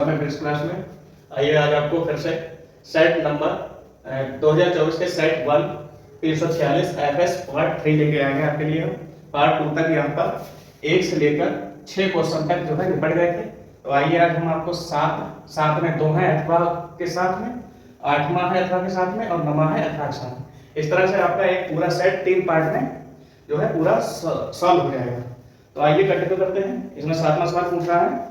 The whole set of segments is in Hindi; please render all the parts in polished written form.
मैं फिर क्लास में आइए आज आपको फिर से सेट नंबर 2024 के सेट 1 346 एफएस पार्ट 3 लेके आएंगे आपके लिए। पार्ट 2 तक यहाँ पर 1 से लेकर 6 क्वेश्चन तक जो है निपट गए थे। तो आइए आज हम आपको सात में 2 है अथवा के साथ में, 8वां है अथवा के साथ में और 9वां है अथवा के साथ में। इस तरह से आपका एक पूरा सेट 3 पार्ट में जो है पूरा सॉल्व हो जाएगा। तो आइए कंटिन्यू करते हैं। इसमें 7वां सवाल पूछ रहा है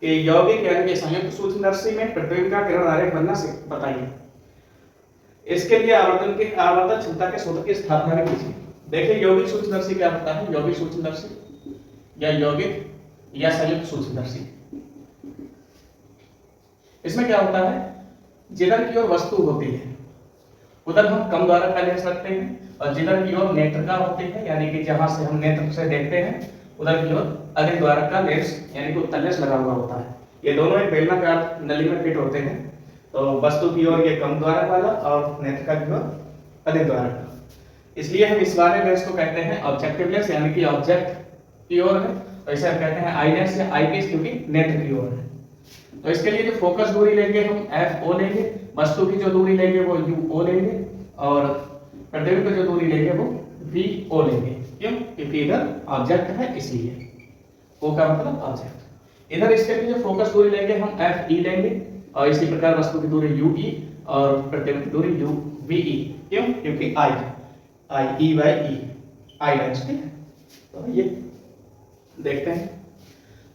कि यौगिक यानी कि संयुक्त सूक्ष्मदर्शी में प्रतिबिंब का किरण आरेख बनना बताइए। इसके लिए आवर्तन क्षमता के सूत्र की स्थापना भी कीजिए। देखिए यौगिक सूक्ष्मदर्शी क्या होता है, यौगिक सूक्ष्मदर्शी या यौगिक या संयुक्त सूक्ष्मदर्शी। इसमें क्या होता है, जिधर की ओर वस्तु होती है उधर हम कम द्वारक का लेंस रखते हैं और जिधर की ओर नेत्रका होती है यानी कि जहां से हम नेत्र से देखते हैं उधर की ओर अधिक द्वारक का लेंस यानी कि उत्तल लेंस लगा हुआ होता है। ये दोनों एक बेलनाकार नली में फिट होते हैं। तो वस्तु की ओर ये कम द्वारक वाला और नेत्रका की ओर अधिक द्वारक का। इसलिए हम इस वाले लेंस को कहते हैं ऑब्जेक्टिव लेंस यानी कि ऑब्जेक्ट की ओर है। तो इसे हम कहते हैं आई लेंस या आई पीस क्योंकि नेत्र की ओर है। तो इसके लिए जो फोकस दूरी लेंगे हम एफ ओ लेंगे, वस्तु की जो दूरी लेंगे वो यू ओ लेंगे और प्रतिबिंब की जो दूरी लेंगे वो वी ओ लेंगे। क्यों? क्योंकि इधर ऑब्जेक्ट है इसलिए ओ का मतलब ऑब्जेक्ट। इधर इसके लिए जो फोकस दूरी लेंगे हम एफ ई लेंगे और इसी प्रकार वस्तु की दूरी यू ई और प्रतिबिंब की दूरी यू वी ई। क्यों? क्योंकि आई ई बाई ई आई लेंस। ठीक है, तो ये देखते हैं।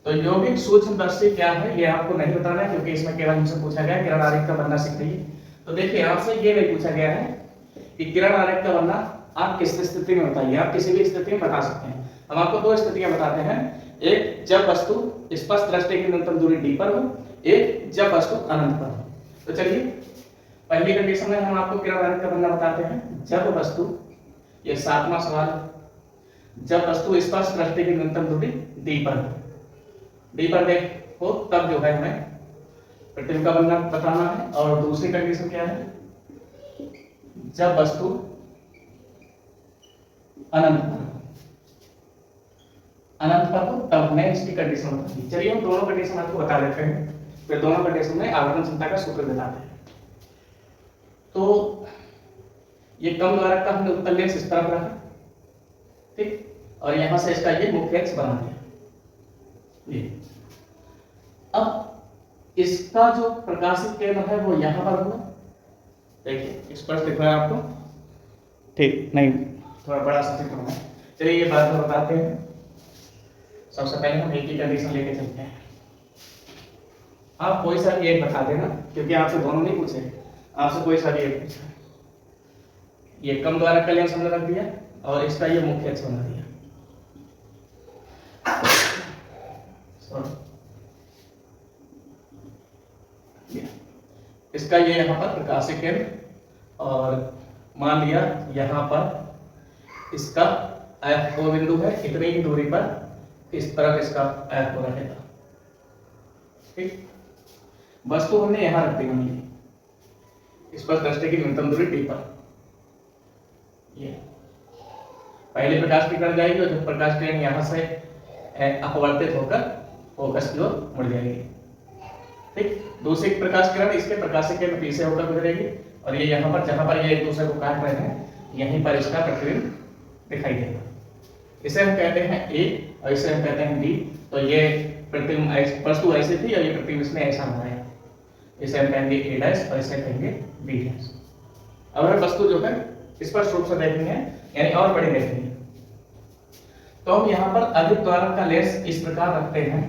तो यौगिक सूक्ष्मदर्शी क्या है ये आपको नहीं बताना है क्योंकि इसमें केवल हमसे पूछा गया है किरण आरेख का बनना सीखिए। तो देखिए आपसे ये नहीं पूछा गया है कि किरण आरेख का बनना आप किस स्थिति में बताइए। आप किसी भी स्थिति में बता सकते हैं। हम आपको 2 स्थितियां बताते हैं, एक जब वस्तु स्पष्ट दृष्टि की न्यूनतम दूरी डी पर हो, एक जब वस्तु अनंत पर हो। तो चलिए पहली कंडीशन में हम आपको किरण आरेख का बनना बताते हैं जब वस्तु, ये 7वां सवाल, जब वस्तु स्पष्ट दृष्टि की न्यूनतम दूरी डी पर हो, डी पर देखो तब जो है हमें प्रतिबिंब का बनना बताना है। और दूसरी कंडीशन क्या है, जब वस्तु अनंत पर हो, अनंत पर हो तब हमें इसकी कंडीशन बतानी। चलिए हम दोनों कंडीशन आपको बता देते हैं, फिर दोनों कंडीशन में आवर्तन क्षमता का सूत्र बताते हैं। तो ये कम द्वारक का हमने उत्तल लेंस इस तरफ रखा, ठीक, और यहां से इसका ये मुख्य अक्ष बना दिया। ये अब इसका जो प्रकाशित केंद्र है वो यहां पर होगा। देखिए स्पष्ट दिख रहा है आपको, ठीक नहीं, थोड़ा बड़ा सा चित्र है। चलिए ये बात बताते हैं। सबसे पहले हम एक ही कंडीशन लेके चलते हैं। आप कोई सा भी एक बता देना क्योंकि आपसे दोनों नहीं पूछे, आपसे कोई सा भी एक पूछा। ये कम द्वारक का लेंस हमने रख दिया और इसका ये मुख्य अक्ष बना दिया। इसका ये यहाँ पर प्रकाशिक केंद्र और मान लिया यहाँ पर इसका एफ ओ बिंदु है, इतनी ही दूरी पर इस तरफ इसका एफ ओ रहेगा। ठीक, वस्तु हमने यहाँ रख दी मान ली, इस पर दृष्टि की न्यूनतम दूरी डी पर। ये पहले प्रकाश की किरण जाएगी और जब प्रकाश किरण यहाँ से अपवर्तित होकर फोकस की ओर मुड़ जाएगी। ठीक, दूसरी प्रकाश किरण इसके प्रकाशिक केंद्र पीछे होकर गुजरेगी और ये यहाँ पर जहां पर ये एक दूसरे को काट रहे हैं यहीं पर इसका प्रतिबिंब दिखाई देगा। इसे हम कहते हैं ए और इसे हम कहते हैं बी। तो ये प्रतिबिंब वस्तु ऐसी थी और ये प्रतिबिंब इसने ऐसा बनाया, इसे हम कहेंगे ए डैश और इसे कहेंगे बी डैश। अगर वस्तु जो है स्पष्ट रूप से देखनी है यानी और बड़ी देखनी है तो हम यहाँ पर अधिक द्वारक का लेंस इस प्रकार रखते हैं।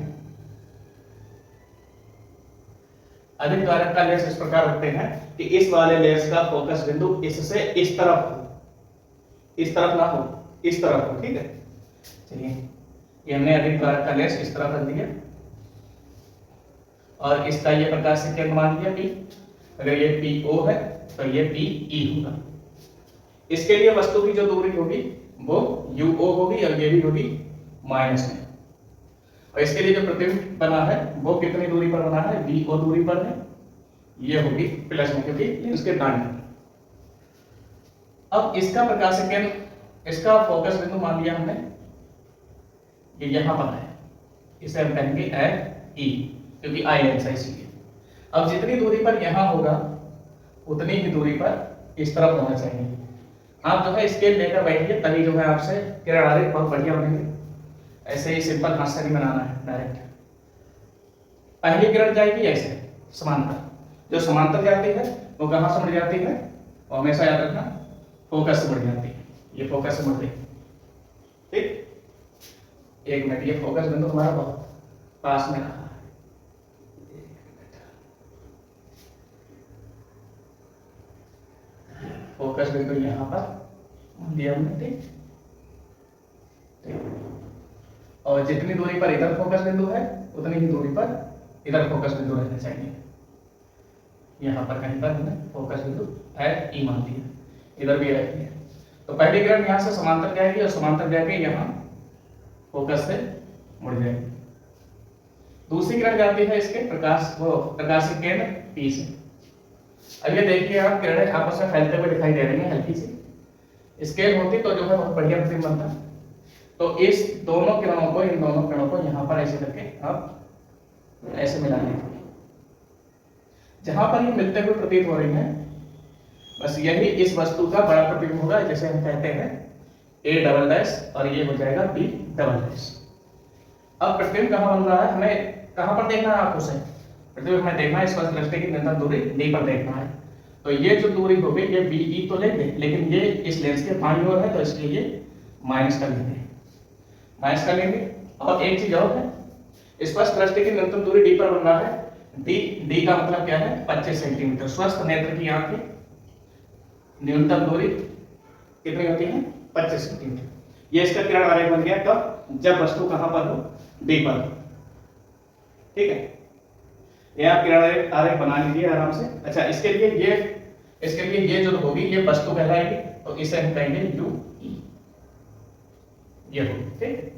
अधिक द्वारक का लेंस इस प्रकार रखते हैं कि इस वाले लेंस का फोकस बिंदु इससे इस तरफ हो, इस तरफ ना हो, इस तरफ हो। ठीक है, चलिए ये हमने अधिक द्वारक का लेंस इस तरफ रख दिया और इसका ये प्रकाशिक केंद्र मान लिया पी। अगर ये पी ओ है तो ये पी ई होगा। इसके लिए वस्तु की जो दूरी होगी वो यू ओ होगी और ये भी होगी माइनस में। और इसके लिए जो प्रतिबिंब बना है वो कितनी दूरी पर बना है, वी ओ दूरी पर है, ये होगी प्लस में क्योंकि लेंस के दाईं तरफ। अब इसका प्रकाशिक केंद्र, इसका फोकस बिंदु मान लिया हमने ये यहां पर है, इसे हम कहेंगे एफ ई क्योंकि आई लेंस है इसलिए। अब जितनी दूरी पर यहाँ होगा उतनी ही दूरी पर इस तरफ होना चाहिए। आप जो है स्केल लेकर बैठिए, तभी जो है आपसे किरण आरेख बहुत बढ़िया बनेंगे। ऐसे ही सिंपल हाथ से नहीं बनाना है डायरेक्ट। पहली किरण जाएगी ऐसे समांतर, जो समांतर जाती है वो कहाँ से मुड़ जाती है, वो हमेशा याद रखना फोकस से मुड़ जाती है। ये फोकस से मुड़ रही है, ठीक। एक मिनट, ये फोकस बिंदु तुम्हारा बहुत पास में रहा है। फोकस बिंदु यहाँ पर दिया हमने, ठीक। और जितनी दूरी पर इधर फोकस बिंदु है उतनी ही दूरी पर इधर फोकस बिंदु रहना चाहिए। यहाँ पर कहीं पर हमने फोकस बिंदु एट ई मान दिया, इधर भी रखी है। तो पहली किरण यहाँ से समांतर जाएगी और समांतर जाके यहाँ फोकस से मुड़ जाएगी। दूसरी किरण जाती है इसके प्रकाशिक केंद्र पी से। अब ये देखिए आप, किरणें आपस में फैलते हुए दिखाई दे रही हैं हल्की सी। स्केल होती तो जो है बहुत बढ़िया प्रतिबिंब बनता। तो इस दोनों किरणों को, इन दोनों किरणों को यहाँ पर ऐसे करके आप ऐसे मिला लेंगे। जहां पर ये मिलते हुए प्रतीत हो रही हैं, बस यही इस वस्तु का बड़ा प्रतिबिंब होगा, जैसे हम कहते हैं A डबल डैश और ये हो जाएगा B डबल डैश। अब प्रतिबिंब कहाँ बन रहा है, हमें कहाँ पर देखना है आंखों से? प्रतिबिंब हमें देखना है स्पष्ट दृष्टि की न्यूनतम दूरी D पर देखना है। तो ये जो दूरी होगी ये BE तो लेंगे, लेकिन ये इस लेंस के बाईं ओर है तो इसलिए ये माइनस कर लेंगे, माइनस कर लेंगे। और एक चीज और है, स्पष्ट दृष्टि की न्यूनतम दूरी D पर बन रहा है। D का मतलब क्या है? 25 सेंटीमीटर। स्वस्थ नेत्र की आंख की न्यूनतम दूरी कितनी होती है? 25 सेंटीमीटर। ये इसका किरण आरेख बन गया कब? जब वस्तु कहां पर हो? D पर। ठीक है, ये आप किरण आरेख बना लीजिए आराम से। अच्छा, इसके लिए ये जो होगी ये वस्तु कहलाएगी, तो इसे हम कहेंगे UE, ये होगी। ठीक,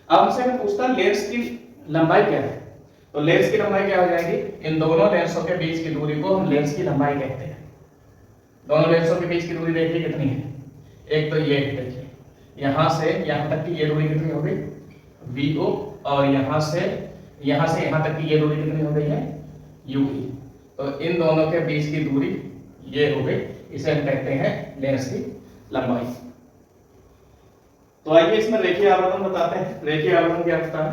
अब हमसे हम पूछता है लेंस की लंबाई क्या है। तो लेंस की लंबाई क्या हो जाएगी? इन दोनों लेंसों के बीच की दूरी को हम लेंस की लंबाई कहते हैं। दोनों लेंसों के बीच की दूरी देखिए कितनी है। एक तो ये देखिए, यहां से यहां तक की ये दूरी कितनी हो गई? VO। और यहां से यहां तक की ये दूरी कितनी हो गई है? UE। तो इन दोनों के बीच की दूरी ये हो गई, इसे हम कहते हैं लेंस की लंबाई। तो आइए इसमें रेखीय आवर्धन बताते हैं। रेखीय आवर्धन क्या होता है?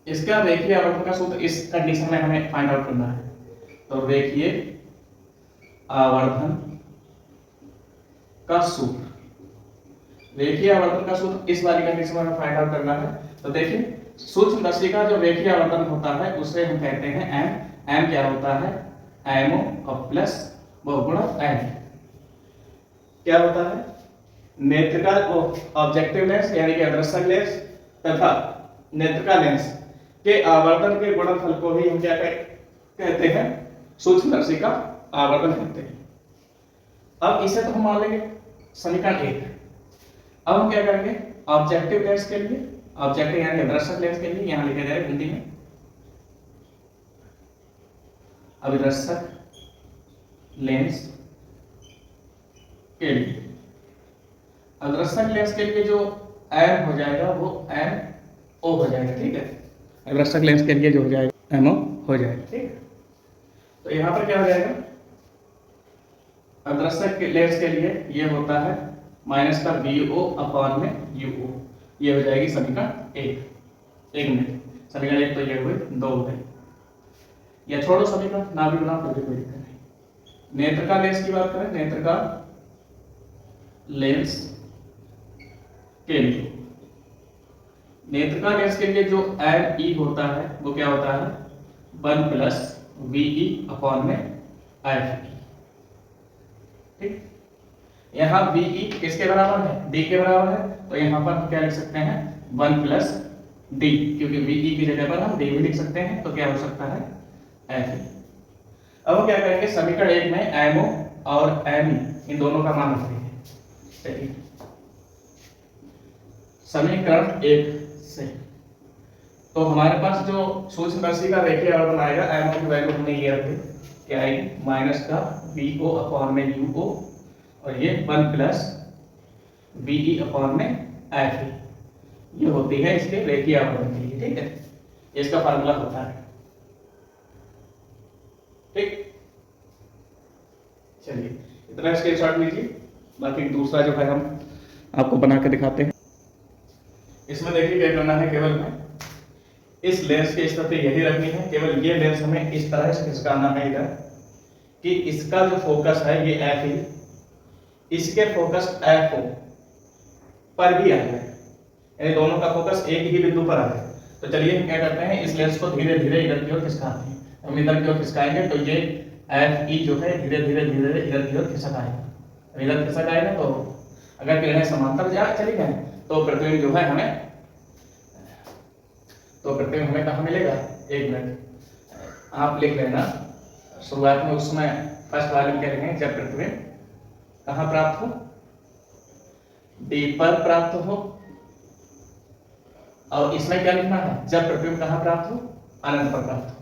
इसका रेखीय आवर्धन का सूत्र इस कंडीशन में हमें फाइंड आउट करना है। तो रेखीय आवर्धन का सूत्र, रेखीय आवर्धन का सूत्र इस वाली कंडीशन में हमें फाइंड आउट करना है। तो देखिए, सूक्ष्मदर्शी का जो रेखीय आवर्धन होता है उसे हम कहते हैं m। m क्या होता है? MO और प्लस बहुगुणा n। क्या होता है? नेत्र का ऑब्जेक्टिव लेंस यानी कि अदृश्य लेंस तथा नेत्र का लेंस के आवर्धन के गुणनफल को ही हम क्या कहते हैं? सूक्ष्मदर्शी का आवर्धन कहते हैं। अब इसे तो हम मान लेंगे समीकरण 1। अब हम क्या करेंगे? ऑब्जेक्टिव लेंस के लिए, ऑब्जेक्टिव यानी अदृश्य लेंस के लिए यहां लिखा जाएगा हिंदी में अदृश्य लेंस के लिए। अदृश्य लेंस के लिए जो M हो जाएगा वो MO हो जाएगा। ठीक है, अदृश्य लेंस के लिए जो हो जाएगा MO हो जाएगा। ठीक है, तो यहां पर क्या हो जाएगा? अदृश्य लेंस के लिए ये होता है माइनस का VO अपॉन में UO। ये हो जाएगी समीकरण 1। एक मिनट, समीकरण 1 तो ये हुए, 2 हो गए। या छोड़ो समीकरण, ना भी बना फिर भी कोई दिक्कत नहीं। नेत्र का लेंस की बात करें, नेत्र का लेंस के लिए, नेत्र का लेंस के लिए जो ME होता है वो क्या होता है? 1 प्लस VE अपॉन में FE। ठीक, यहाँ VE किसके बराबर है? D के बराबर है। तो यहाँ पर हम क्या लिख सकते हैं? 1 प्लस D, क्योंकि VE की जगह पर हम D भी लिख सकते हैं। तो क्या हो सकता है? FE। अब हम क्या करेंगे? समीकरण 1 में MO और ME इन दोनों का मान रखते हैं। चलिए, समीकरण 1 से तो हमारे पास जो सूक्ष्मदर्शी का रेखीय आवर्धन आएगा, MO की वैल्यू हमने ये रखी, क्या आएगी? माइनस का VO अपॉन में UO और ये 1 प्लस VE अपॉन में FE। ये होती है इसके रेखीय आवर्धन के लिए, ठीक है, इसका फार्मूला होता है, ठीक। चलिए इतना स्क्रीनशॉट लीजिए, बाकी दूसरा जो है हम आपको बना के दिखाते हैं। इसमें देखिए क्या करना है, केवल में इस लेंस की स्थिति यही रखनी है, केवल ये लेंस हमें इस तरह से खिसकाना है इधर कि इसका जो फोकस है ये एफ ही, इसके फोकस एफ ओ पर भी आ जाए, यानी दोनों का फोकस एक ही बिंदु पर आ जाए। तो चलिए हम क्या करते हैं, इस लेंस को धीरे धीरे इधर की ओर खिसकाते हैं। हम इधर की ओर खिसकाएंगे तो ये एफ ई जो है धीरे धीरे धीरे इधर की ओर खिसक आएगा। इधर खिसक आएगा तो अगर किरणें समांतर चली जाए तो प्रतिबिंब जो है हमें कहाँ मिलेगा, एक मिनट आप लिख लेना। शुरुआत में उसमें फर्स्ट वाले में क्या लिखेंगे, जब प्रतिबिंब कहाँ प्राप्त हो, डी पर प्राप्त हो, और इसमें क्या लिखना है, जब प्रतिबिंब कहाँ प्राप्त हो, अनंत पर प्राप्त हो।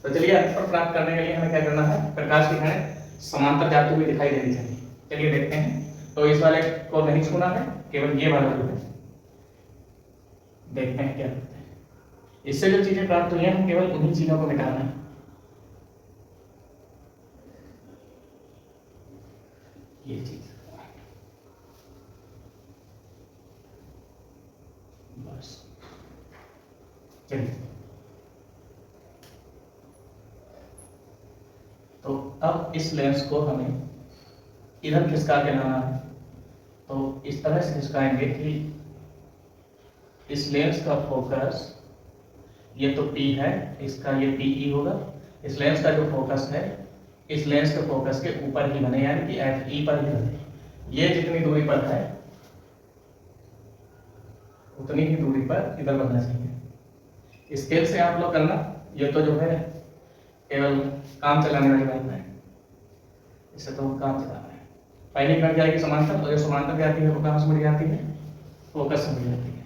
तो चलिए अनंत पर प्राप्त करने के लिए हमें क्या करना है, प्रकाश की किरणें समांतर जाते हुए दिखाई देनी चाहिए। चलिए देखते हैं। तो इस वाले को नहीं छूना है, केवल ये वाला जो है देखते हैं क्या करते हैं। इससे जो चीजें प्राप्त हुई हैं हम केवल उन्हीं चीजों को मिटाना है। ये चीज बस, चलिए। तो अब इस लेंस को हमें इधर खिसका के लाना है। तो इस तरह से खिसकाएंगे कि इस लेंस का फोकस, ये तो P है, इसका ये PE होगा। इस लेंस का जो फोकस है, इस लेंस के फोकस के ऊपर ही बने, यानी कि FE पर ही बने। ये जितनी दूरी पर है उतनी ही दूरी पर इधर बनना चाहिए। स्केल से आप लोग करना, ये तो जो है केवल काम चलाने वाली बात है, इससे तो काम चलाना है। पहली कट जाएगी समांतर, और जो समांतर जाती है वो कहाँ से मिल जाती है, फोकस से मिल जाती है।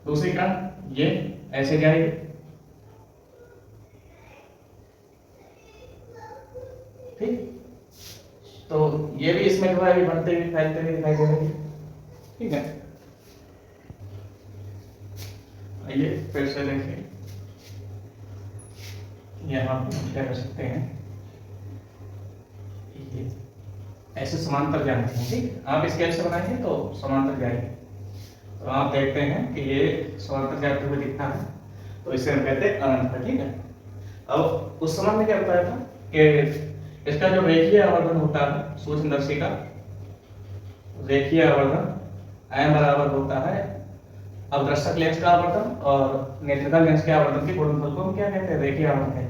दूसरी कट ये ऐसे जाएगी, ठीक। तो ये भी इसमें जो है अभी बढ़ते हुए फैलते हुए दिखाई दे रही है, ठीक है। आइए फिर से देखिए, यहाँ क्या कर सकते हैं, ये ऐसे समांतर जाते हैं, ठीक। आप स्केल से बनाएंगे तो समांतर जाएंगे। तो आप देखते हैं कि ये समांतर जाते हुए दिखता है, तो इसे हम कहते हैं अनंत, ठीक है। अब उस समय में क्या बताया था कि इसका जो रेखीय आवर्धन होता है सूक्ष्मदर्शी का, रेखीय आवर्धन M बराबर होता है अवदर्शक लेंस का आवर्धन और नेत्रिका लेंस के आवर्धन के गुणनफल को हम क्या कहते हैं, रेखीय आवर्धन कहते हैं।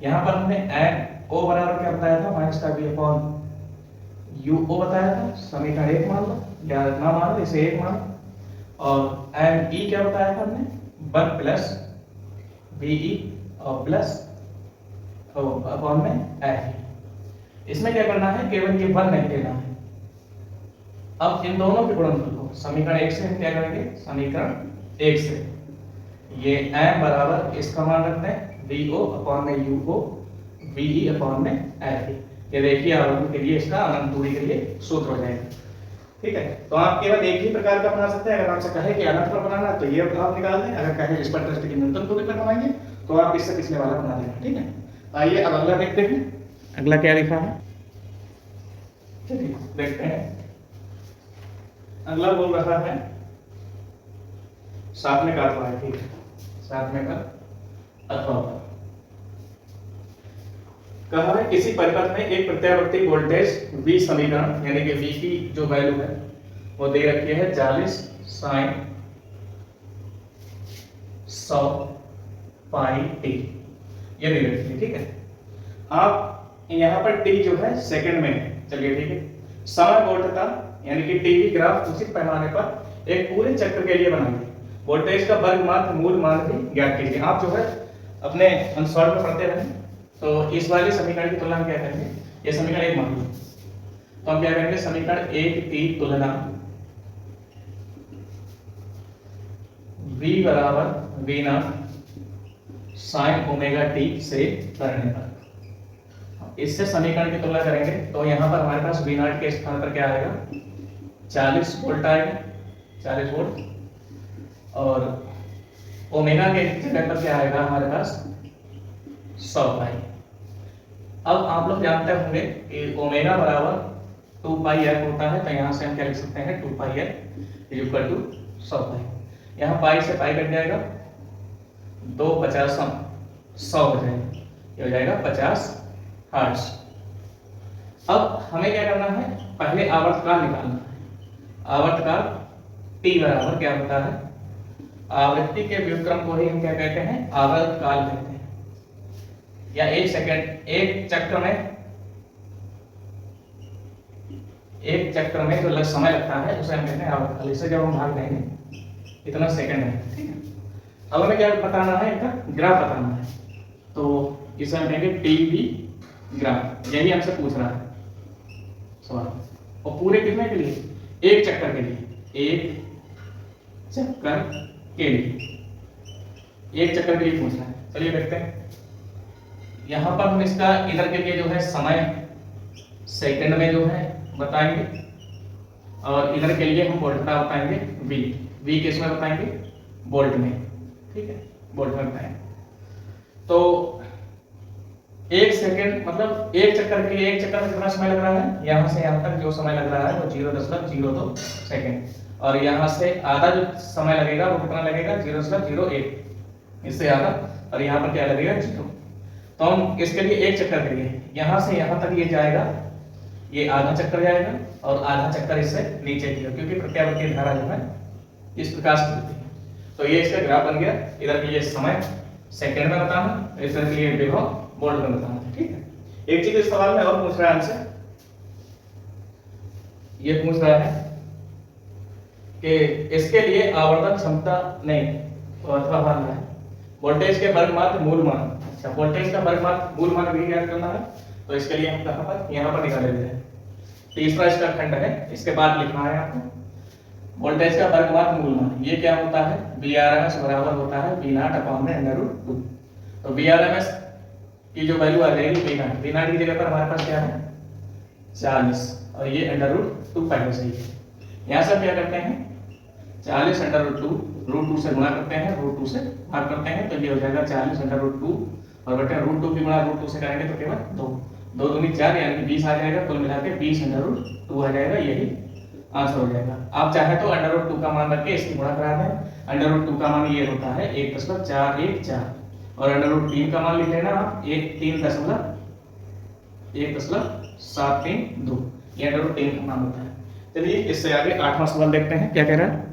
यहाँ पर हमने NO बराबर क्या बताया था, माइनस का V अपॉन UO बताया था। समीकरण 1 मान लो, या ना मान लो, इसे 1 मान लो। और ME क्या बताया था हमने, 1 प्लस VE और प्लस अपॉन में FE। इसमें क्या करना है, केवल ये 1 नहीं लेना है। अब इन दोनों के गुणनफल को समीकरण 1 से हम क्या करेंगे, समीकरण 1 से ये M बराबर इसका मान रखते हैं VO अपॉन में UO VE अपॉन में FE। ये रेखीय आवर्धन के लिए इसका अनंत दूरी के लिए सूत्र हो जाएगा, ठीक है। तो आप केवल एक ही प्रकार का बना सकते हैं। अगर आपसे कहे कि अनंत पर बनाना है तो ये आप निकाल दें, अगर कहे इस पर दृष्टि की न्यूनतम दूरी पर बनाइए तो आप इससे पिछले वाला बना देंगे, ठीक है। आइए अब अगला देखते हैं, अगला क्या लिखा है, चलिए देखते हैं। अगला बोल रहा है साथ में का अथवा है, ठीक है, साथ में का अथवा। कहा है किसी परिपथ में एक प्रत्यावर्ती वोल्टेज V समीकरण, यानी कि V की जो वैल्यू है वो दे रखी है 40 sin 100 पाई t, ये दे रखी है, ठीक है। आप यहाँ पर t जो है सेकंड में है, चलिए ठीक है। समय वोल्टता यानी कि टीवी ग्राफ उचित पैमाने पर एक पूरे चक्र के लिए बनाइए। वोल्टेज का वर्ग मान मूल मान भी ज्ञात कीजिए। आप जो है अपने अनुसार में पढ़ते रहें। तो इस वाले समीकरण की तुलना हम क्या करेंगे, ये समीकरण 1 मान लो, तो हम क्या करेंगे, समीकरण 1 की तुलना V बराबर V0 sin ओमेगा t से करने पर, इससे समीकरण की तुलना करेंगे तो यहाँ पर हमारे पास V0 के स्थान पर क्या आएगा, 40 वोल्ट आएगा, 40 वोल्ट। और ओमेगा के जगह पर क्या आएगा हमारे पास 100 पाई। अब आप लोग जानते होंगे कि ओमेगा बराबर 2 पाई एफ होता है, तो यहाँ से हम क्या लिख सकते हैं 2 पाई एफ इज इक्वल टू 100 पाई। यहाँ पाई से पाई कट जाएगा, 2 50 100 हो जाएगा, ये हो जाएगा 50 हर्ट्ज। अब हमें क्या करना है, पहले आवर्तकाल निकालना है। आवर्तकाल टी बराबर क्या होता है, आवृत्ति के व्युत्क्रम को ही हम क्या कहते हैं, आवर्तकाल कहते हैं। या एक सेकंड, एक चक्र में जो समय लगता है उसे हम कहते हैं आवर्तकाल। इसे जब हम भाग देंगे इतना सेकंड है, ठीक है। अब हमें क्या बताना है, इनका ग्राफ बताना है, तो इसे हम कहेंगे टीवी ग्राफ। यही हमसे पूछ रहा है सवाल। और पूरे कितने के लिए, एक चक्कर के लिए, एक चक्कर के लिए, एक चक्कर के लिए पूछ रहा है। चलिए देखते हैं, यहां पर हम इसका इधर के लिए जो है समय सेकंड में जो है बताएंगे, और इधर के लिए हम वोल्ट का बताएंगे वी किस में बताएंगे, वोल्ट में, ठीक है, वोल्ट में बताएंगे। तो एक सेकंड मतलब एक चक्कर के लिए, एक चक्कर में कितना समय लग रहा है, यहां से यहां तक जो समय लग रहा है वो 0.02 सेकंड, और यहां से आधा जो समय लगेगा वो कितना लगेगा 0.01, इससे आधा, और यहां पर क्या लगेगा 0। तो हम इसके लिए एक चक्कर के लिए यहां से यहां तक ये जाएगा, ये आधा चक्कर जाएगा, और आधा चक्कर इससे नीचे की, क्योंकि प्रत्यावर्ती धारा जो है इस प्रकार से चलती है। तो ये इसका ग्राफ बन गया। इधर के लिए समय सेकंड में बताना, इधर के लिए विभव वोल्ट में बताना है, ठीक है। एक चीज इस सवाल में और पूछ रहा है हमसे, ये पूछ रहा है कि इसके लिए आवर्तन क्षमता नहीं, तो अथवा मान है वोल्टेज के वर्गमात्र मूल मान। अच्छा, वोल्टेज का वर्गमात्र मूल मान भी ज्ञात करना है, तो इसके लिए हम कहां पर, यहां पर निकाल लेते हैं। तीसरा इसका खंड है, इसके बाद लिखना है आपको वोल्टेज का वर्गमात्र मूल मान। ये क्या होता है, Vrms बराबर होता है V0/√2। तो Vrms की जो वैल्यू आ जाएगी V0 की जगह पर हमारे पास क्या है 40, और ये √2 पहले से ही है। यहाँ से क्या करते हैं 40 √2 से गुणा करते हैं, √2 से भाग करते हैं, तो ये हो जाएगा 40 √2, और बटे √2 की गुणा √2 से करेंगे तो केवल 2 2 दूनी 4 यानी कि 20 आ जाएगा, कुल मिला के 20 √2 आ जाएगा, यही आंसर हो जाएगा। आप चाहे तो √2 का मान रख के इसकी गुणा करा दें। √2 का मान ये होता है 1.414, और √3 का मान लिख लेना आप 1.732, ये √3 का मान होता है। चलिए इससे आगे 8वां सवाल देखते हैं क्या कह रहा है।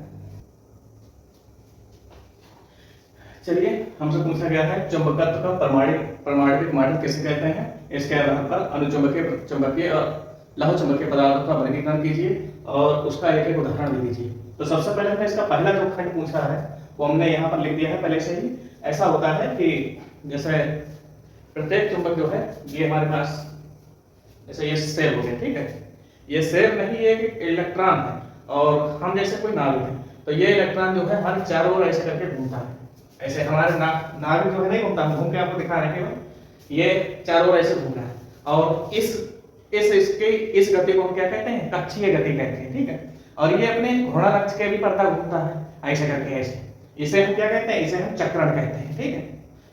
चलिए हमसे पूछा गया है चुंबकत्व का परमाणविक मॉडल किसे कहते हैं। इसके आधार पर अनुचुंबकीय, चुंबकीय और लौह चुंबकीय पदार्थों का वर्गीकरण कीजिए और उसका एक एक उदाहरण दे दीजिए। तो सबसे पहले हमने इसका पहला जो खंड पूछा है वो हमने यहाँ पर लिख दिया है पहले से ही। ऐसा होता है कि जैसे प्रत्येक चुंबक जो है ये हमारे पास, जैसे ये सेल हो गया, ठीक है, ये सेल नहीं, ये एक इलेक्ट्रॉन है, और हम जैसे कोई नाभिक है, तो ये इलेक्ट्रॉन जो है हर चारों ओर ऐसे करके घूमता है। ऐसे हमारे नाभिक जो है नहीं घूमता, घूम के आपको दिखा रहे हैं, ये चारों ओर ऐसे घूम रहा है, और इस गति को हम क्या कहते हैं, कक्षीय गति कहते हैं, ठीक है। और ये अपने घोड़ा अक्ष के भी परता घूमता है ऐसे करके, ऐसे, इसे हम क्या कहते हैं, इसे हम चक्रण कहते हैं, ठीक है।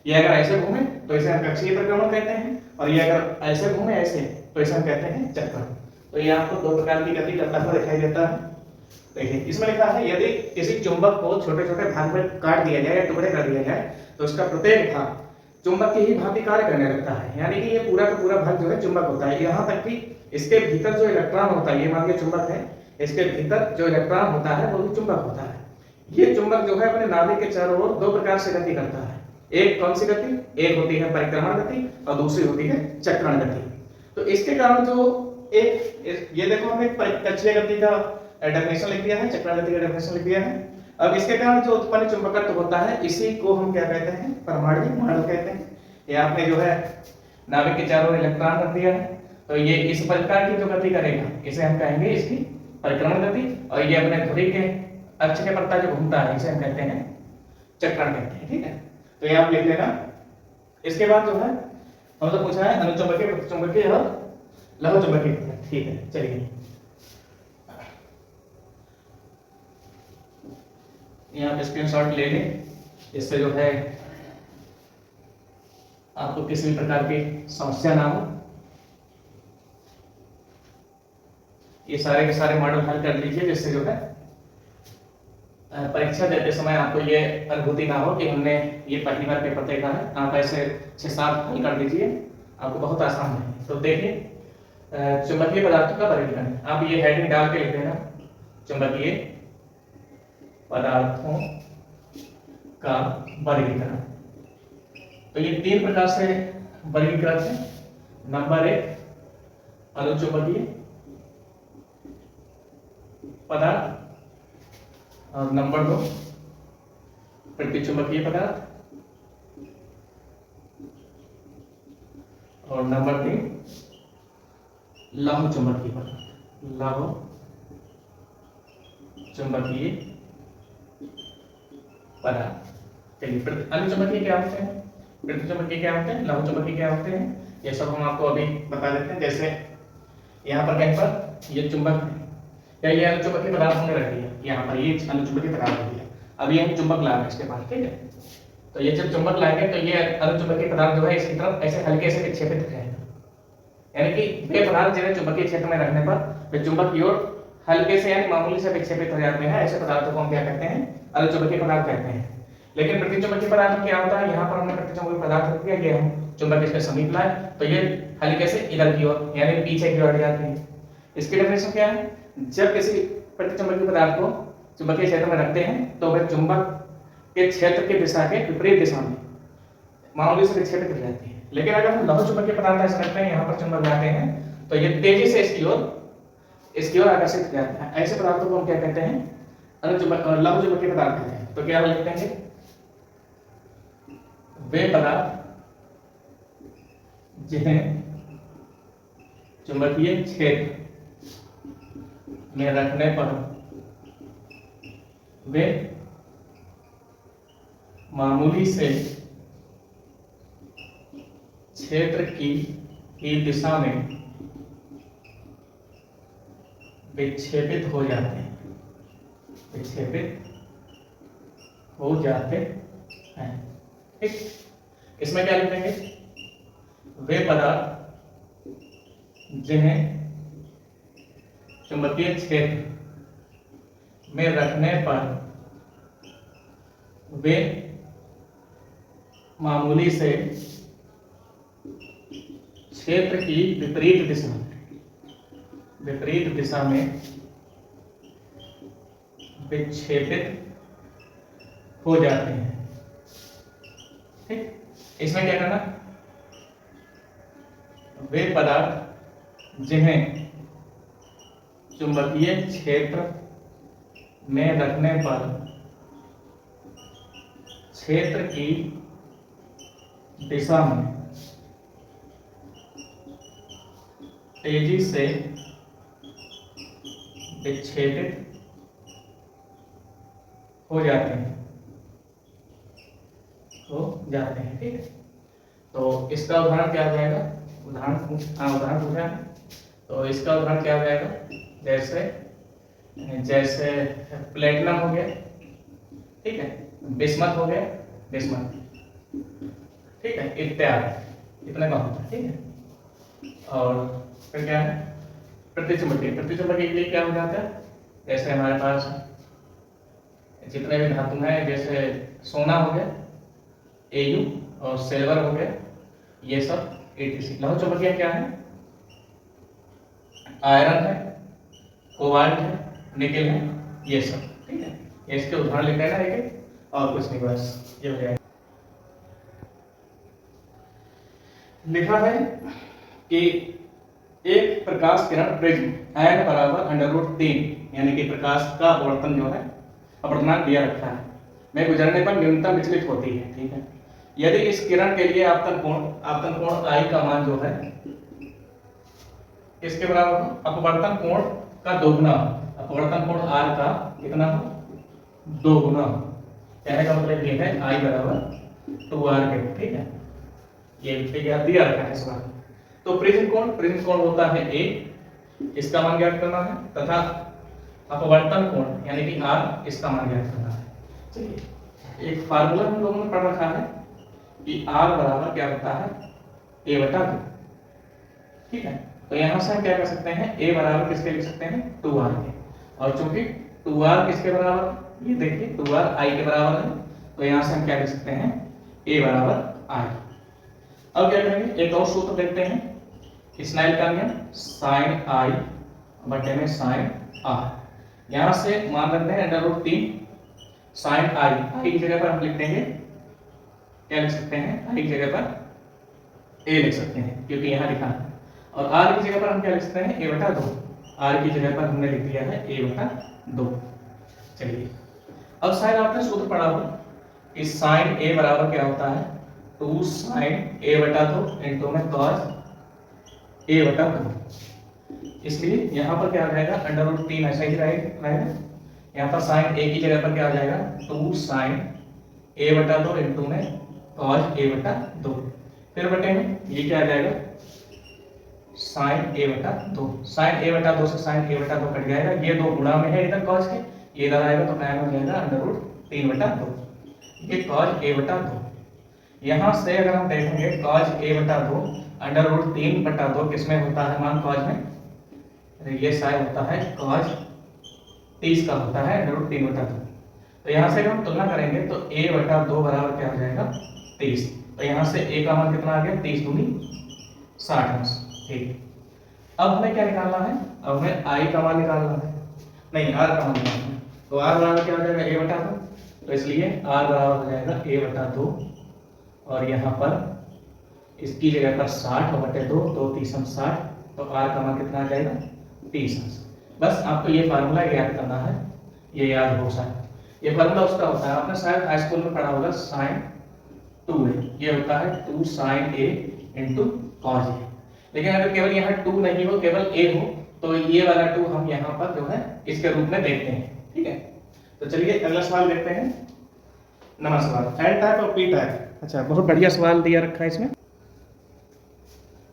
ये अगर ऐसे घूमे तो इसे हम कक्षीय परिक्रमण कहते हैं, और ये अगर ऐसे घूमे ऐसे तो इसे हम कहते हैं चक्रण। तो ये आपको दो प्रकार की गति करता हुआ दिखाई देता है। देखिए इसमें लिखा है यदि किसी चुंबक को छोटे छोटे भाग में काट दिया जाए या टुकड़े कर दिया जाए तो इसका प्रत्येक भाग चुंबक की ही भांति कार्य करने लगता है, यानी कि ये पूरा का पूरा भाग जो है चुंबक होता है। यहाँ तक कि इसके भीतर जो इलेक्ट्रॉन होता है, ये मान के चुंबक है, इसके भीतर जो इलेक्ट्रॉन होता है वो भी चुंबक होता है। ये चुंबक जो है अपने नाभिक के चारों ओर दो प्रकार से गति करता है। एक कौन सी गति, एक होती है परिक्रमण गति और दूसरी होती है चक्रण गति। तो इसके कारण जो ये देखो हमने कक्षीय गति का डेफिनेशन लिख दिया है, चक्रण गति का डेफिनेशन लिख दिया है। अब इसके कारण जो उत्पन्न चुंबकत्व होता है इसी को हम क्या कहते हैं, परमाणु मॉडल कहते हैं। ये आपने जो है नाभिक के चारों ओर इलेक्ट्रॉन रख दिया है, तो ये इस प्रकार की जो गति करेगा इसे हम कहेंगे इसकी परिक्रमण गति, और ये अपने धुरी के अक्ष के परता जो घूमता है इसे हम कहते हैं चक्रण कहते हैं, ठीक है। तो ये आप लिख लेना। इसके बाद जो है हमसे पूछा है अनुचुंबकीय, प्रतिचुंबकीय और लौह चुंबकीय, ठीक है। चलिए यहाँ पे स्क्रीनशॉट ले लें, इससे जो है आपको किसी भी प्रकार की समस्या ना हो। ये सारे के सारे मॉडल हल कर लीजिए, जिससे जो है परीक्षा देते समय आपको ये अनुभूति ना हो कि हमने ये पहली बार पेपर देखा है। आप ऐसे 6-7 हल कर दीजिए, आपको बहुत आसान है। तो देखिए, चुंबकीय पदार्थों का वर्गीकरण, आप ये हेडिंग डाल के लिख देना, चुंबकीय पदार्थों का वर्गीकरण। तो ये 3 प्रकार से वर्गीकरण है। नंबर 1 अनुचुंबकीय पदार्थ, और नंबर 2 प्रतिचुंबकीय पदार्थ, और नंबर 3 लघु चुंबकीय पदार्थ, लघु चुंबकीय पदार्थ। चलिए, अनुचुंबकीय क्या होते हैं, प्रतिचुंबकीय क्या होते हैं, लघु चुंबकीय क्या होते हैं, ये सब हम आपको अभी बता देते हैं। जैसे यहाँ पर कहीं पर ये चुंबक है, या ये अनुचुंबकीय पदार्थ हमने रख दिया, यहाँ पर ये अनुचुंबकीय पदार्थ रख दिया। अभी हम चुंबक लाएंगे इसके पास, ठीक है। तो ये जब चुंबक लाएंगे तो ये अनुचुंबकीय पदार्थ जो है इसकी तरफ ऐसे हल्के से विक्षेपित रहेगा, यानी कि वे पदार्थ जिन्हें चुंबकीय क्षेत्र में रखने पर वे चुंबक की ओर हल्के से यानी मामूली से विक्षेपित हो जाते हैं। ऐसे पदार्थों को हम क्या कहते हैं, अनुचुंबकीय पदार्थ कहते हैं। लेकिन प्रतिचुंबकीय पदार्थ में क्या होता है, यहाँ पर हमने प्रतिचुंबकीय पदार्थ रख दिया, ये हम चुंबक इसके समीप लाए तो ये हल्के से इधर की ओर यानी पीछे की ओर जाती है। इसकी डेफिनेशन क्या है, जब किसी प्रतिचुंबकीय पदार्थ को चुंबकीय क्षेत्र में रखते हैं तो वह चुंबक के क्षेत्र की दिशा के विपरीत दिशा में मामूली से विक्षेपित हो जाती है। लेकिन अगर हम लघु चुंबकीय पदार्थ ऐसे रखते हैं, यहाँ पर चुंबक लाते हैं तो ये तेजी से इसकी ओर आकर्षित हो जाता है। ऐसे पदार्थों को हम क्या कहते हैं, लघु चुंबकीय पदार्थ कहते हैं। तो क्या लिखते हैं, वे पदार्थ जिन्हें चुंबकीय क्षेत्र में रखने पर वे मामूली से क्षेत्र की दिशा में विक्षेपित हो जाते हैं, विक्षेपित हो जाते हैं, ठीक। इसमें क्या लिखेंगे, वे पदार्थ जिन्हें चुंबकीय क्षेत्र में रखने पर वे मामूली से क्षेत्र की विपरीत दिशा में विक्षेपित हो जाते हैं, ठीक। इसमें क्या करना, वे पदार्थ जिन्हें चुंबकीय क्षेत्र में रखने पर क्षेत्र की दिशा में तेजी से विक्षेपित हो जाते हैं, ठीक है। तो इसका उदाहरण क्या हो जाएगा, उदाहरण पूछा है, तो इसका उदाहरण क्या हो जाएगा, जैसे प्लेटिनम हो गया, ठीक है, बिस्मथ हो गया, ठीक है, इत्यादि, इतने का होता है, ठीक है। और फिर क्या है, प्रतिचुंबकीय के लिए क्या हो जाता है, जैसे हमारे पास जितने भी धातु हैं, जैसे सोना हो गया Au और सिल्वर हो गया, ये सब etc। लघु चुंबकीय क्या है, आयरन है, कोबाल्ट है, निकेल है, ये सब, ठीक है। ये इसके उदाहरण लिख देना एक, और कुछ नहीं, बस ये हो जाएगा। लिखा है कि एक प्रकाश किरण प्रिज्म n = √3 यानी कि प्रकाश का अपवर्तन जो है अपवर्तनांक दिया रखा है में गुजरने पर न्यूनतम विचलित होती है, ठीक है। यदि इस किरण के लिए आपतन कोण I का मान जो है इसके बराबर हो, अपवर्तन कोण का दोगुना, अपवर्तन कोण R का कितना हो, दोगुना। कहने का मतलब ये है I = 2R के, ठीक है। ये दिया रखा है इस बार। तो प्रिज्म कोण होता है A, इसका मान ज्ञात करना है, तथा अपवर्तन कोण यानी कि R, इसका मान ज्ञात करना है। चलिए एक फार्मूला हम लोगों ने पढ़ रखा है कि R बराबर क्या होता है A बटा 2, ठीक है। तो यहाँ से हम क्या कर सकते हैं, A बराबर किसके लिख सकते हैं 2R के, और चूंकि 2R किसके बराबर, ये देखिए 2R I के बराबर है, तो यहाँ से हम क्या लिख सकते हैं A बराबर I। अब क्या करेंगे, एक और सूत्र देखते हैं, स्नेल का नियम साइन I बटे में साइन R। यहाँ से मान लेते हैं √3 साइन I की जगह पर हम लिख देंगे, क्या लिख सकते हैं, I की जगह पर A लिख सकते हैं क्योंकि यहाँ लिखा है, और R की जगह पर हम क्या लिख सकते हैं A बटा 2, R की जगह पर हमने लिख दिया है A बटा 2। चलिए अब शायद आपने सूत्र पढ़ा हो कि साइन A बराबर क्या होता है 2 साइन A बटा 2 इंटू में cos A बटा 2, इसलिए यहाँ पर क्या आ जाएगा √3 ऐसा ही रहेगा, यहाँ पर साइन A की जगह पर क्या आ जाएगा 2 साइन A बटा 2 इंटू में cos A बटा 2, फिर बटे में ये क्या आ जाएगा साइन A बटा 2, साइन A बटा 2 से साइन A बटा 2 कट जाएगा, ये दो गुणा में है इधर cos के, ये इधर आएगा तो क्या हो जाएगा √3 बटा 2, ये cos A बटा 2। यहाँ से अगर हम देखेंगे cos A बटा 2 √3 बटा 2 किसमें होता है मान cos में, ये शायद होता है cos 30 का होता है √3 बटा 2। तो यहाँ से अगर हम तुलना करेंगे तो A बटा 2 बराबर क्या हो जाएगा 30, तो यहाँ से A का मान कितना आ गया 30 दूनी 60, ठीक। अब हमें क्या निकालना है, अब हमें I का मान निकालना है, नहीं R का मान निकालना है, तो R बराबर क्या हो जाएगा A बटा 2, तो इसलिए R बराबर हो जाएगा A बटा 2, और यहाँ पर इसकी जगह पर 60 बटे 2, 2 3 60, तो R का मान कितना आ जाएगा 30। बस आपको ये फार्मूला याद करना है, ये याद हो सकता, ये फार्मूला उसका होता है, आपने शायद हाई स्कूल में पढ़ा होगा साइन 2A, ये होता है 2 sine A into cos A। लेकिन अगर केवल यहाँ 2 नहीं हो, केवल A हो, तो ये वाला 2 हम यहाँ पर जो है इसके रूप में देखते हैं, ठीक है। तो चलिए अगला सवाल देखते हैं, नंबर सवाल एन टाइप और पी टाइप। अच्छा बहुत बढ़िया सवाल दिया रखा है इसमें,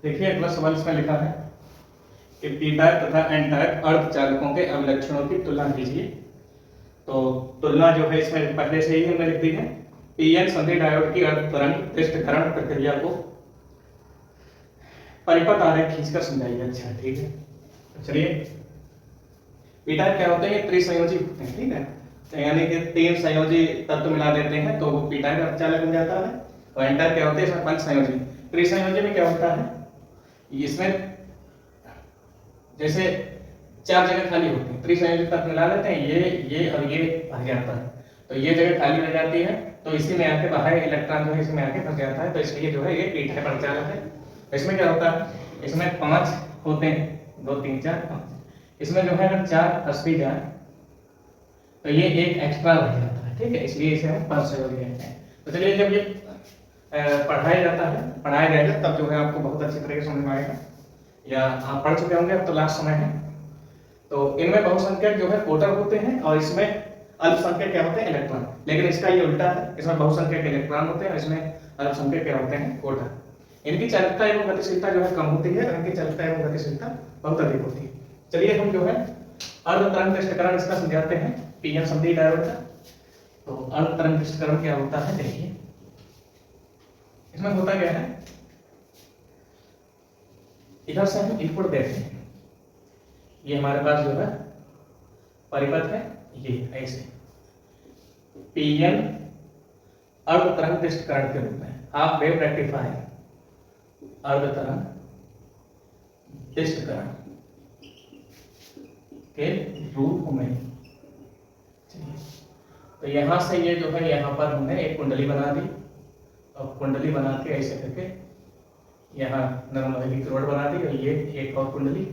देखिए अगला सवाल इसमें लिखा है कि पी टाइप तथा एन टाइप अर्धचालकों के अभिलक्षणों की तुलना कीजिए। तो तुलना जो है इसमें पहले से ही हमने लिख दी है, पीएन संधि डायोड की अर्ध तरंग पृष्ठकरण प्रक्रिया को परिपथ आरेख खींचकर समझाइए। अच्छा ठीक है, तो चलिए पी टाइप क्या होते हैं, त्रिसंयोजी होते हैं, ठीक है, तो यानी कि 3 संयोजी तत्व मिला देते हैं तो वो पी टाइप अर्धचालक बन जाता है। और एन टाइप क्या होते हैं, इसमें 5 संयोजी। त्रिसंयोजी में क्या होता है, इसमें जैसे 4 जगह खाली होती है, त्रिसंयोजी तत्व मिला लेते हैं, ये और ये भर जाता है, तो ये जगह खाली रह जाती है, तो इसी में आके बाहर इलेक्ट्रॉन जो है इसमें आके फंस जाता है, तो इसलिए जो है ये पी टाइप अर्धचालक है। इसमें क्या होता है, इसमें 5 होते हैं, 2 3 4 5, इसमें जो है अगर 4 फंस भी जाए तो ये एक एक्स्ट्रा रह जाता है, ठीक है, इसलिए इसे हम 5 संयोजी कहते हैं। तो चलिए जब ये पढ़ाया जाता है, पढ़ाया जाएगा तब जो है आपको बहुत अच्छी तरीके से समझ में आएगा, या आप पढ़ चुके होंगे, अब तो लास्ट समय है। तो इनमें बहुसंख्यक जो है प्रोटॉन होते हैं और इसमें अल्पसंख्यक क्या होते हैं, इलेक्ट्रॉन। लेकिन इसका ये उल्टा है, इसमें बहुसंख्यक इलेक्ट्रॉन होते हैं और इसमें अल्पसंख्यक क्या होते हैं, प्रोटॉन। इनकी चालकता एवं गतिशीलता जो है कम होती है, इनकी चालकता एवं गतिशीलता बहुत अधिक होती है। चलिए हम जो है अर्ध तरंग पृष्ठकरण इसका समझाते हैं, पीएन संधि डायोड का। तो अर्ध तरंग पृष्ठकरण क्या होता है, देखिए इसमें होता क्या है, इधर से हम इनपुट देते हैं, ये हमारे पास जो है परिपथ है, ये ऐसे पीएन अर्ध तरंग पृष्ठकरण के रूप में, हाफ वेव रेक्टिफायर अर्ध तरंग पृष्ठकरण के रूप में। तो यहां से ये जो है यहाँ पर हमने एक कुंडली बना दी, और कुंडली बना के ऐसे करके यहाँ नर्मदा की करोड़ बना दी, और ये एक और कुंडली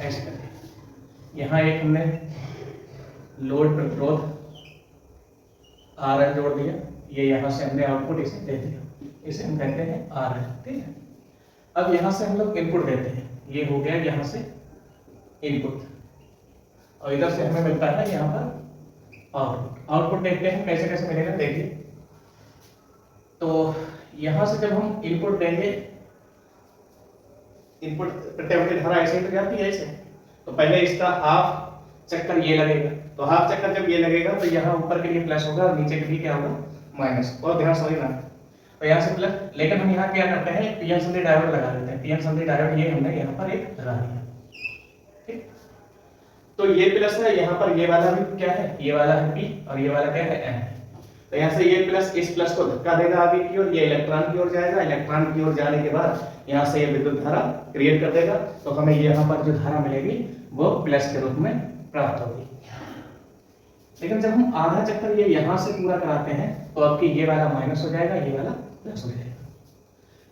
ऐसे करके यहाँ एक हमने लोड प्रतिरोध RL जोड़ दिया, ये यहाँ से हमने आउटपुट इसे दे दिया, इसे हम कहते हैं RL, ठीक है। अब यहाँ से हम लोग इनपुट देते हैं, ये हो गया यहाँ से इनपुट, और इधर से हमें मिलता है यहाँ पर आउटपुट। आउटपुट देखते हैं कैसे कैसे मिलेगा, देखिए। तो यहाँ से जब हम इनपुट देंगे, इनपुट प्रत्यावर्ती धारा ऐसे ही तो जाती है ऐसे, तो पहले इसका हाफ चक्कर ये लगेगा, तो हाफ चक्कर जब ये लगेगा तो यहाँ ऊपर के लिए प्लस होगा और नीचे के लिए क्या होगा माइनस। और ध्यान समझना, तो यहाँ से प्लस, लेकिन हम यहाँ क्या करते हैं पीएन संधि डायोड लगा देते हैं। पीएन संधि डायोड ये हमने यहाँ पर एक लगा दिया, ठीक। तो ये प्लस है, यहाँ पर ये वाला भी क्या है, ये वाला है पी और ये वाला क्या है एन। तो यहाँ से ये प्लस इस प्लस को धक्का देगा आगे की ओर, ये इलेक्ट्रॉन की ओर जाएगा, इलेक्ट्रॉन की ओर जाने के बाद यहाँ से ये विद्युत धारा क्रिएट कर देगा। तो हमें यहाँ पर जो धारा मिलेगी वो प्लस के रूप में प्राप्त होगी। लेकिन जब हम आधा चक्कर ये यहाँ से पूरा कराते हैं तो आपकी ये वाला माइनस हो जाएगा, ये वाला प्लस हो जाएगा।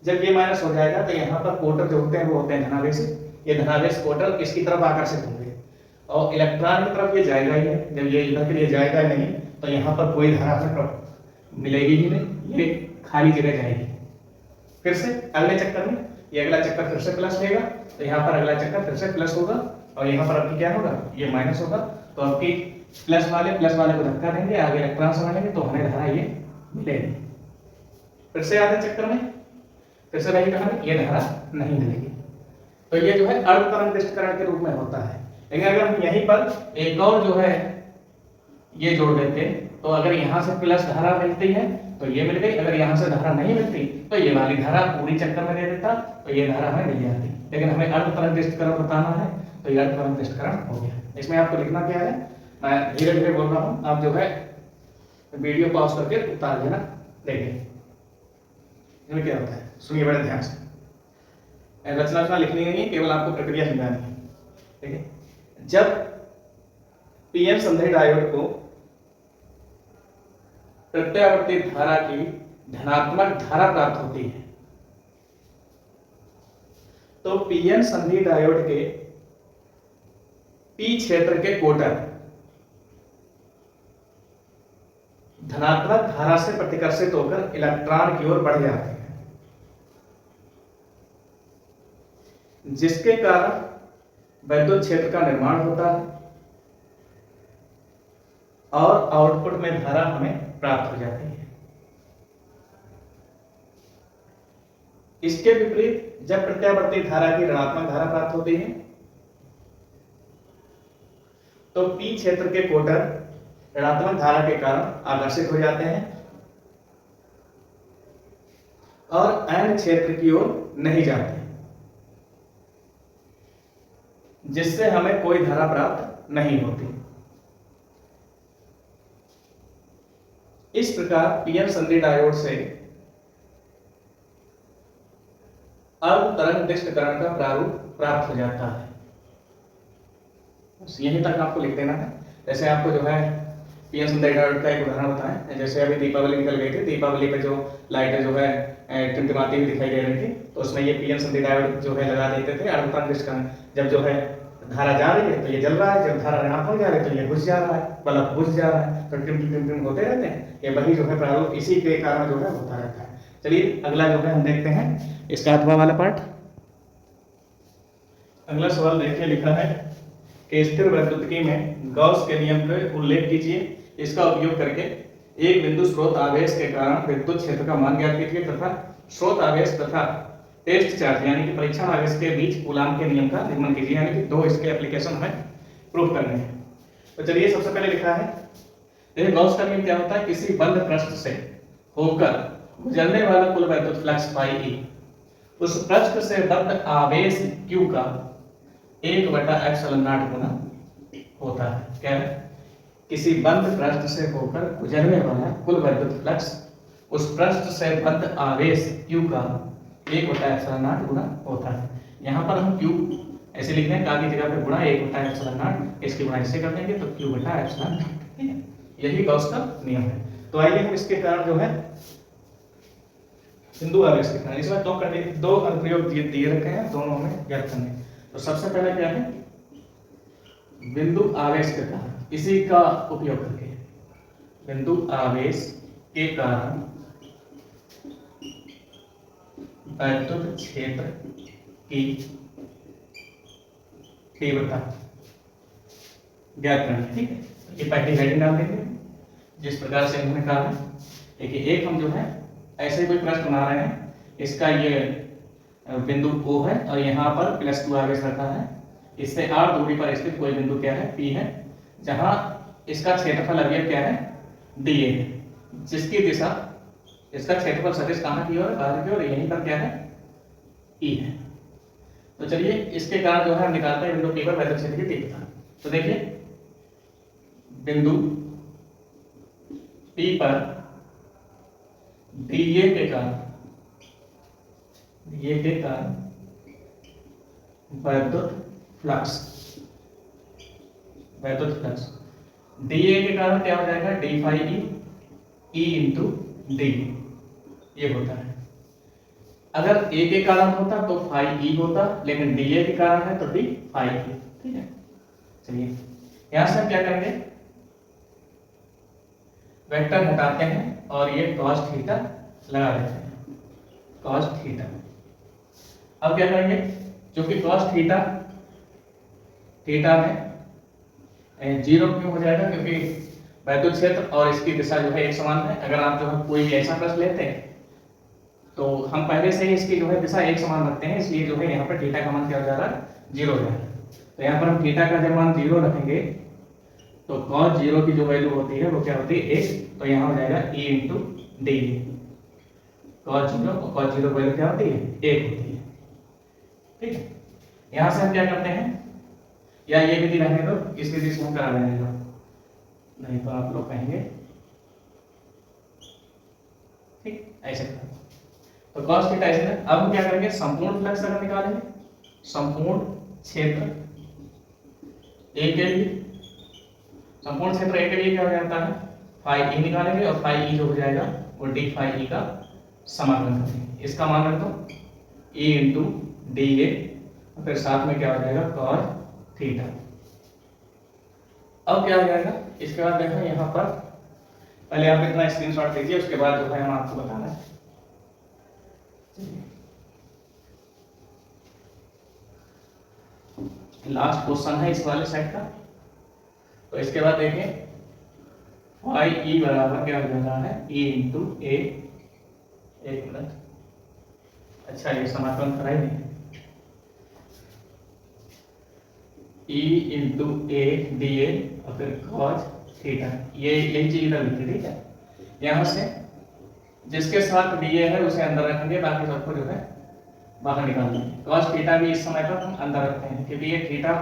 जब ये माइनस हो जाएगा तो यहाँ पर कोटर जो होते हैं वो होते हैं धनावेशी। ये धनावेश कोटर इसकी तरफ आकर्षित होंगे और इलेक्ट्रॉन की तरफ ये जाएगा ही है। जब ये इधर के लिए जाएगा ही नहीं तो यहाँ पर कोई धारा हमें मिलेगी ही नहीं, ये खाली जगह जाएगी। फिर से अगले चक्कर में ये अगला चक्कर फिर से प्लस लेगा, तो यहाँ पर अगला चक्कर फिर से प्लस होगा और यहाँ पर आपकी क्या होगा, ये माइनस होगा। तो आपकी प्लस वाले को धक्का देंगे, आगे इलेक्ट्रॉन समझेंगे तो हमें धारा ये मिलेगी। फिर से आधे चक्कर में फिर से वही कहानी, ये धारा नहीं मिलेगी। तो ये जो है अर्ध तरंगिष्टकरण के रूप में होता है। लेकिन अगर हम यहीं पर एक और जो है ये जोड़ देते, तो अगर यहाँ से प्लस धारा मिलती है तो ये मिल गई, अगर यहाँ से धारा नहीं मिलती तो ये वाली धारा पूरी चक्कर में दे देता, तो ये धारा हमें मिल जाती। लेकिन हमें अर्ध तरंगिष्टकरण बताना है तो ये अर्ध तरंगिष्टकरण हो गया। इसमें आपको लिखना क्या है, मैं धीरे धीरे बोल रहा हूँ, आप जो है वीडियो पॉज करके उतार लेना, देखिए इसमें क्या होता है, सुनिए बड़े ध्यान से। रचना लिखनी नहीं है, केवल आपको प्रक्रिया समझानी है। ठीक है, जब पीएन संधि डायोड को प्रत्यावर्ती धारा की धनात्मक धारा प्राप्त होती है तो पीएन संधि डायोड के पी क्षेत्र के कोटर धनात्मक धारा से प्रतिकर्षित होकर इलेक्ट्रॉन की ओर बढ़ जाते हैं, जिसके कारण विद्युत क्षेत्र का निर्माण होता है और आउटपुट में धारा हमें प्राप्त हो जाती है। इसके विपरीत जब प्रत्यावर्ती धारा की ऋणात्मक धारा प्राप्त होती है तो पी क्षेत्र के कोटर ऋणात्मक धारा के कारण आकर्षित हो जाते हैं और एन क्षेत्र की ओर नहीं जाते, जिससे हमें कोई धारा प्राप्त नहीं होती। इस प्रकार पीएन संधि डायोड से अर्ध तरंगिष्टकरण का प्रारूप प्राप्त हो जाता है। बस यहीं तक आपको लिख देना है। जैसे आपको जो है पीएन संधि डायोड का एक उदाहरण बताएं, जैसे अभी दीपावली निकल गई थी, दीपावली पे जो लाइटें जो है टिमटिमाती हुई दिखाई दे रही थी, तो उसमें ये पीएन संधि डायोड जो है लगा देते थे अर्ध तरंगिष्टकरण। जब जो है धारा जा रही है तो ये जल रहा है, जब धारा ऋणात्मक जा रही है तो ये बुझ जा रहा है, बल्ब बुझ जा रहा है, तो टिम टिम टिम होते रहते हैं। ये वही जो है प्रारूप इसी के कारण जो है होता रहता है। चलिए अगला जो है हम देखते हैं इसका अथवा वाला पार्ट। अगला सवाल देखिए, लिखा है कि स्थिर वैद्युतिकी में गॉस के नियम का उल्लेख कीजिए। इसका उपयोग करके एक बिंदु स्रोत आवेश के कारण विद्युत क्षेत्र का मान ज्ञात कीजिए तथा स्रोत आवेश तथा टेस्ट चार्ज यानी कि परीक्षण आवेश के बीच कूलाम के नियम का निर्माण कीजिए। यानी कि दो इसके एप्लीकेशन हमें प्रूफ करने हैं। तो चलिए सबसे पहले लिखा है, देखिए गॉस का नियम क्या होता है, किसी बंद पृष्ठ से होकर गुजरने वाला कुल वैद्युत फ्लक्स पाई ई उस पृष्ठ से बद्ध आवेश Q का 1/ε0 गुना होता है। क्या है, किसी बंद पृष्ठ से होकर गुजरने वाला कुल वैद्युत फ्लक्स उस पृष्ठ से बद्ध आवेश Q का 1/ε0 गुना होता है। यहाँ पर हम Q ऐसे लिख दें, की जगह पे गुणा 1/ε0, इसकी गुणा इससे कर देंगे तो Q/ε0। ठीक है, यही गॉस का नियम है। तो आइए हम इसके कारण जो है बिंदु आवेश के कारण, इसमें दो अनुप्रयोग दिए रखे हैं, दोनों हमें ज्ञात करने। तो सबसे पहले क्या है, बिंदु आवेश के कारण, इसी का उपयोग करके बिंदु आवेश के कारण वैद्युत क्षेत्र की तीव्रता ज्ञात करनी। ठीक है, ये पहली हेडिंग डाल देंगे जिस प्रकार से इन्होंने कहा है। देखिए एक हम जो है ऐसे कोई प्रश्न बना रहे हैं, इसका ये बिंदु O है और यहाँ पर +2 आवेश रखा है। इससे r दूरी पर स्थित कोई बिंदु क्या है, P है, जहाँ इसका क्षेत्रफल अवयव क्या है, डीए है, जिसकी दिशा, इसका क्षेत्रफल सदिश कहाँ की ओर है, बाहर की ओर, यहीं पर क्या है, ई है। तो चलिए इसके कारण जो है हम निकालते हैं बिंदु P पर वैद्युत क्षेत्र की तीव्रता। तो देखिए बिंदु P पर डीए के कारण वैद्युत फ्लक्स डीए के कारण क्या हो जाएगा, D phi E into D, ये होता है। अगर ए के कारण होता तो फाई ई होता, लेकिन डीए के कारण है तो डी फाई ई। ठीक है, चलिए यहां से हम क्या करेंगे, वेक्टर हटाते हैं और ये cos थीटा लगा देते हैं, cos थीटा। अब क्या करेंगे, जो कि cos थीटा में जीरो क्यों हो जाएगा, क्योंकि वैद्युत क्षेत्र और इसकी दिशा जो है एक समान है। अगर आप जो है कोई ऐसा प्रश्न लेते हैं तो हम पहले से ही इसकी जो है दिशा एक समान रखते हैं, इसलिए जो है यहाँ पर थीटा का मान क्या हो जा रहा है, जीरो हो जा रहा है। तो यहाँ पर हम थीटा का जब मान जीरो रखेंगे तो cos जीरो की जो वैल्यू होती है वो क्या होती है, एक। तो यहाँ हो जाएगा e into D, cos zero value क्या होती है, एक होती है। ठीक है, यहाँ से हम क्या करते हैं, या ये विधि रहने दो, इस विधि से हम करा लेने दो, नहीं तो आप लोग कहेंगे। ठीक, ऐसे करें तो cos थीटा ऐसे है। अब हम क्या करेंगे, संपूर्ण फ्लक्स अगर निकालेंगे, संपूर्ण क्षेत्र ए के लिए, संपूर्ण क्षेत्र ए के लिए क्या हो जाता है, फाई ई निकालेंगे और फाई ई जो हो जाएगा वो डी फाई ई का समाकलन करेंगे। इसका मान रख दो ई इंटू डी ए, और फिर साथ में क्या हो जाएगा cos थीटा। अब क्या हो जाएगा, इसके बाद देखो यहाँ पर, पहले आप इतना स्क्रीनशॉट लीजिए, उसके बाद जो है हम आपको बताना है। लास्ट क्वेश्चन है इस वाले सेट का। तो इसके बाद देखिए फाई ई बराबर क्या हो जा रहा है, ई इंटू ए, एक मिनट, अच्छा ये समाकलन कराई नहीं, E into A D A और फिर cos थीटा, ये यही चीज इधर लिखी। ठीक है, यहाँ से जिसके साथ डी ए है उसे अंदर रखेंगे, बाकी सबको जो है बाहर निकाल देंगे। cos थीटा भी इस समय पर हम अंदर रखते हैं क्योंकि ये थीटा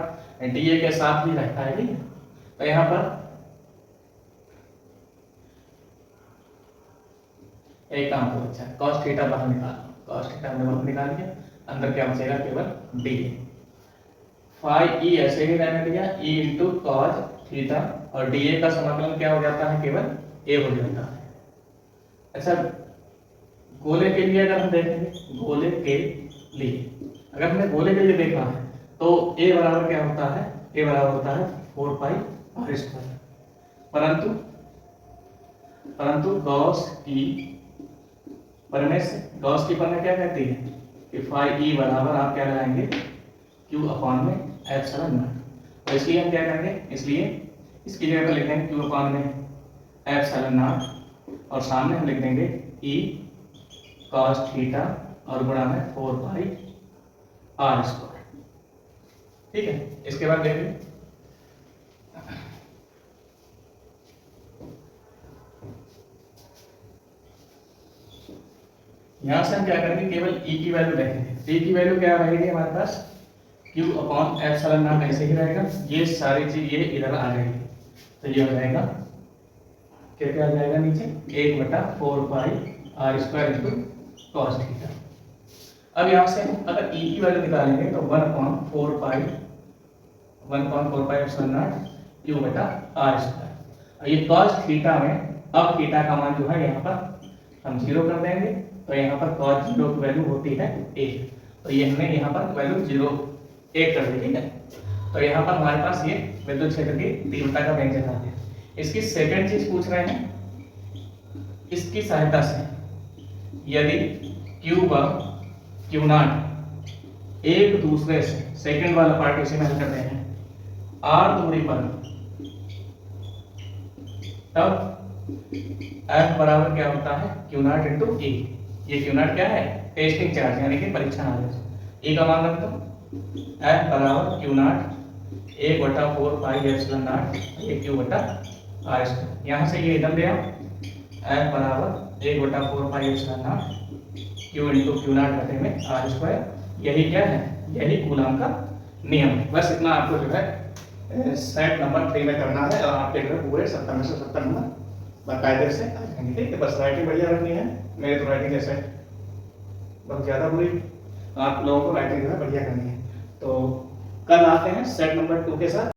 डी ए के साथ ही रहता है। ठीक है, तो यहाँ पर एक काम करो, अच्छा cos थीटा बाहर निकालो, cos थीटा हमने बाहर निकाल दिया, अंदर क्या बचेगा, केवल डी ए। फाई ई ऐसे ही रहने दिया, ई इंटू cos थीटा, और डी ए का समाकलन क्या हो जाता है, केवल ए हो जाता है। अच्छा गोले के लिए अगर हम देखेंगे, गोले के लिए अगर हमने गोले के लिए देखा है तो ए बराबर क्या होता है, ए बराबर होता है 4 पाई आर स्क्वायर, परंतु गॉस की प्रमेय क्या कहती है कि फाई ई बराबर आप क्या लगाएंगे, क्यू अपॉन में एप्सिलॉन नॉट। तो इसलिए हम क्या करेंगे, इसलिए इसकी जगह पर लिख देंगे क्यू अपॉन में एप्सिलॉन नॉट, और सामने हम लिख देंगे ई cos थीटा और गुणा में 4 पाई आर स्क्वायर। ठीक है, इसके बाद देखिए यहां से हम क्या करेंगे, केवल ई की वैल्यू देखेंगे। ई की वैल्यू क्या रहेगी हमारे पास, क्यू अपॉन एप्सिलॉन नॉट ऐसे ही रहेगा, ये सारी चीज ये इधर आ जाएगी, तो ये हो जाएगा क्या आ जाएगा नीचे 1/4 pi r square into cos theta. अब यहाँ से अगर ई की वैल्यू निकालेंगे तो 1/4 पाई एप्सिलॉन नॉट क्यू बटा आर स्क्वायर। और ये cos थीटा में अब थीटा का मान जो है यहाँ पर हम 0 कर देंगे, तो यहाँ पर cos 0 की वैल्यू होती है 1, तो ये हमने यहाँ पर वैल्यू 0 1 कर दी। ठीक है, तो यहाँ पर हमारे पास ये विद्युत क्षेत्र की तीव्रता का व्यंजक आ गया। इसकी सेकंड चीज पूछ रहे हैं, इसकी सहायता से यदि क्यू व क्यू नॉट एक दूसरे से, सेकंड वाला पार्ट इसे में हल करते हैं, आर दूरी पर, तब एफ बराबर क्या होता है, क्यू नॉट इंटू ई। ये क्यू नॉट क्या है, टेस्टिंग चार्ज यानी कि परीक्षण आवेश। ई का मान रख दो, एफ बराबर क्यू नॉट 1/4πε0 ये Q/r²। यहाँ से ये इधर ले आओ, F बराबर 1/4πε0 Q इंटू Q0/r²। यही क्या है, यही कूलम का नियम है। बस इतना आपको जो है सेट नंबर 3 में करना है और आपके जो है पूरे 70 में से 70 नंबर बाकायदे से आ जाएंगे। ठीक है, बस राइटिंग बढ़िया रखनी है। मेरे तो राइटिंग जैसे बहुत ज़्यादा बुरी, आप लोगों को राइटिंग जो है बढ़िया करनी है। तो कल आते हैं सेट नंबर 2 के साथ।